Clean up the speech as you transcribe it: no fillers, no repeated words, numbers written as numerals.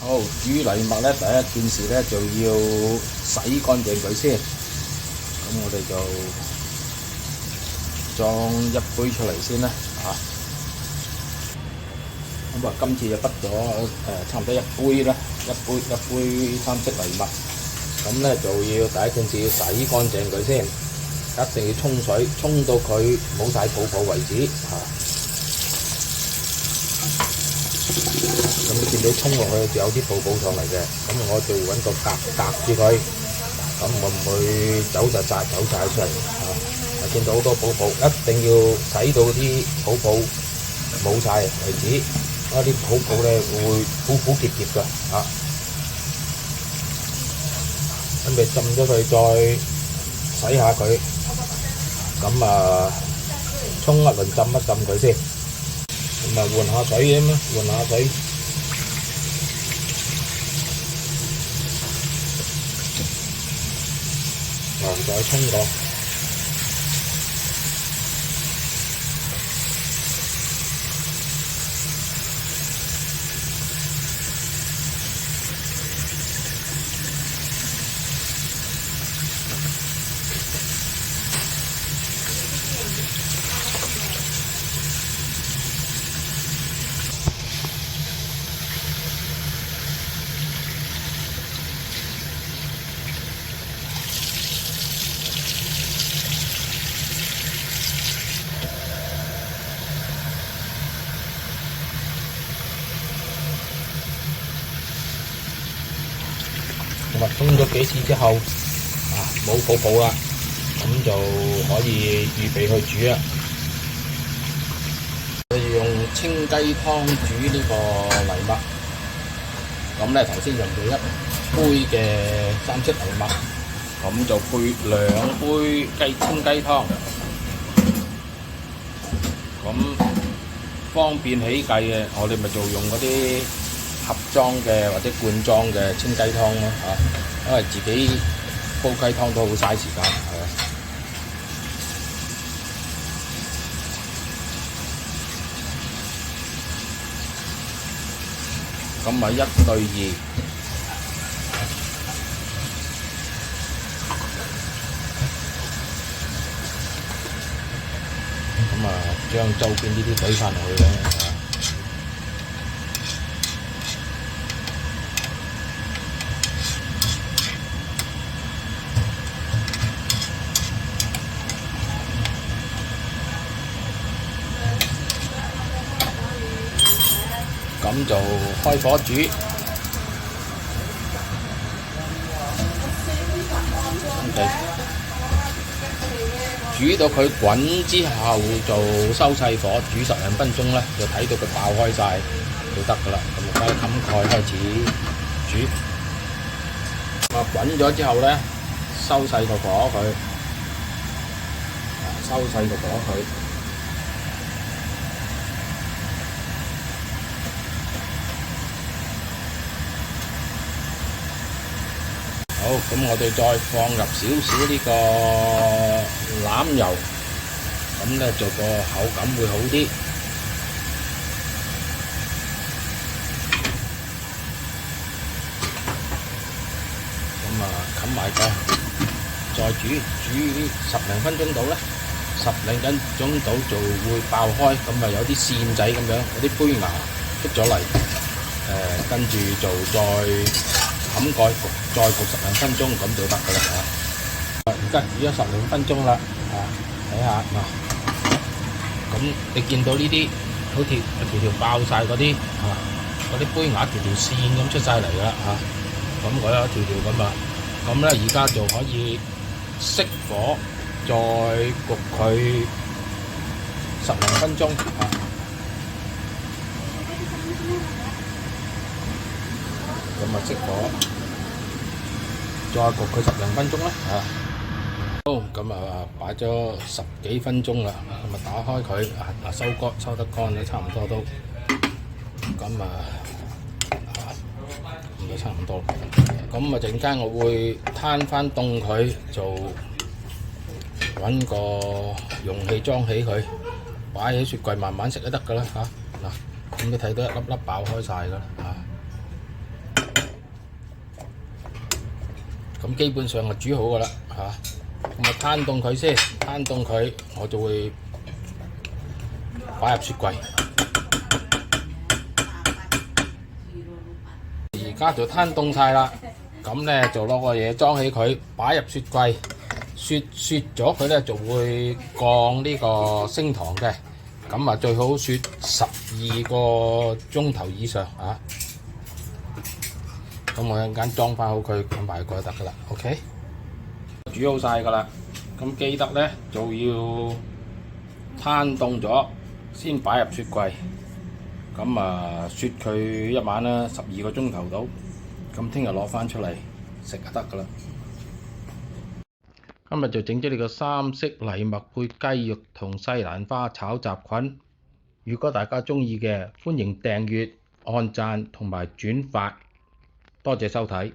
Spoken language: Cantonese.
好，煮藜麥咧，第一件事咧就要洗乾淨佢先。咁我哋就裝一杯出嚟先啦，咁今次就滗咗差唔多一杯啦，一杯三色藜麥。咁咧就要第一件事要洗乾淨佢先，一定要沖水，沖到佢冇晒泡泡為止。咁你見到沖落去就有啲泡泡上嚟嘅，咁我就揾個隔住佢，咁我唔會走晒出嚟。見到好多泡泡，一定要洗到啲泡泡冇晒為止。啲泡泡咧會苦澀嘅，咁你浸咗佢再洗下佢，咁沖一輪浸一浸佢先，咁換下水咁樣，換下水。再沖過。沖咗幾次之後，冇泡泡啦，咁就可以預備去煮啦。我要用清雞湯煮呢個藜麥，咁咧頭先用咗1杯嘅三色藜麥，咁就配2杯清雞湯，咁方便起計嘅，我哋咪就用嗰啲盒裝嘅或者罐裝嘅清雞湯咯，因為自己煲雞湯都好嘥時間，咁咪1對2，咁將周邊呢啲懟翻落去咧。咁就開火煮，煮到佢滾之後就收細火，煮10零分鐘咧，就睇到佢爆開晒就得噶啦。咁就冚蓋開始煮。滾咗之後咧，收細個火佢，好，咁我哋再放入少少呢個欖油，咁咧做個口感會好啲。咁冚埋個，再煮10零分鐘到咧，10零分鐘到就會爆開，咁有啲線仔咁樣，有啲杯牙出咗嚟，跟住就再冚蓋再焗10零分鐘咁就得噶啦。而家煮咗10零分鐘啦，睇下咁你見到呢啲好似條爆晒嗰啲杯牙條線咁出晒嚟噶啦，咁嗰一條咁咁咧而家就可以熄火，再焗佢10零分鐘，咁熄火。再焗佢10零分鐘啦，好，咁擺咗10幾分鐘啦，咁打開佢，收得乾啦，差唔多都，咁就差唔多。咁陣間我會攤翻凍佢，就揾個容器裝起佢，擺喺雪櫃慢慢食都得噶啦，咁你睇到一粒粒爆開晒噶啦，咁基本上就煮好噶啦嚇。咁攤凍佢先，攤凍佢我就會擺入雪櫃。而家就攤凍晒啦，咁咧就攞個嘢裝起佢，擺入雪櫃。雪咗佢咧就會降呢個升糖嘅，咁啊最好雪12個鐘頭以上啊。咁我一陣間裝翻好佢，咁埋過就得噶啦。OK， 煮好晒噶啦，咁記得咧就要攤凍咗先擺入雪櫃。咁啊雪佢一晚啦，12個鐘頭到，咁聽日攞翻出嚟食就得噶啦。今日就整咗呢個三色藜麥配雞肉同西蘭花炒雜菌。如果大家鍾意嘅，歡迎訂閱、按讚同埋轉發。多謝收睇。